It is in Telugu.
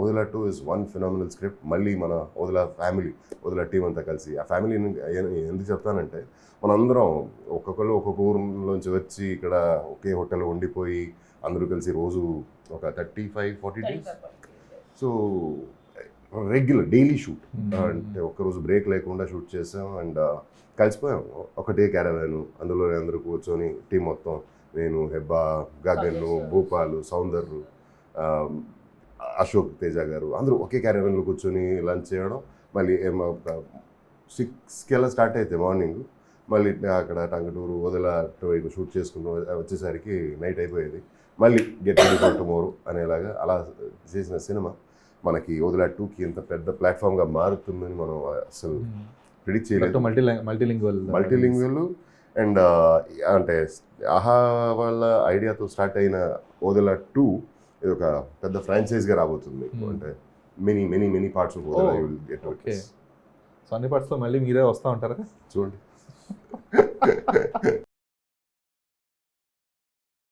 Odela 2 is one phenomenal script. మళ్ళీ మన ఓదెలా ఫ్యామిలీ, ఓదెలా టీం అంతా కలిసి, ఆ ఫ్యామిలీని ఎందుకు చెప్తానంటే, మనందరం ఒక్కొక్కరు ఒక్కొక్క ఊరిలోంచి వచ్చి ఇక్కడ ఒకే హోటల్లో ఉండిపోయి అందరూ కలిసి రోజు ఒక 35-40 days, so regular daily shoot, అంటే ఒక్కరోజు బ్రేక్ లేకుండా షూట్ చేసాం. అండ్ కలిసిపోయాం ఒకటే క్యారవాన్, అందులో అందరూ కూర్చొని టీం మొత్తం, నేను, హెబ్బా, గగన్, భూపాలు, సౌందర్రు, అశోక్ తేజ గారు, అందరూ ఒకే క్యారవాన్లో కూర్చొని లంచ్ చేయడం. మళ్ళీ 6కి అలా స్టార్ట్ అయితే మార్నింగ్, మళ్ళీ అక్కడ టంగుటూరు ఓదెలా వైపు షూట్ చేసుకుని వచ్చేసరికి నైట్ అయిపోయేది. మళ్ళీ గెట్ రెడీ ఫర్ టుమారో అనేలాగా అలా చేసిన సినిమా మనకి ఓదెలా 2కి ఇంత పెద్ద ప్లాట్ఫామ్గా మారుతుందని మనం అసలు ప్రిడిక్ట్ చేయలేదు. మల్టీలింగ్వల్ అండ్ అంటే ఆహా వాళ్ళ ఐడియాతో స్టార్ట్ అయిన ఓదెలా 2 ఇది ఒక పెద్ద ఫ్రాంచైజ్గా రాబోతుంది. అంటే many many many parts of Odela you will get. Okay, so అన్ని పార్ట్స్లో మళ్ళీ మీరే వస్తూ ఉంటారా? చూడండి.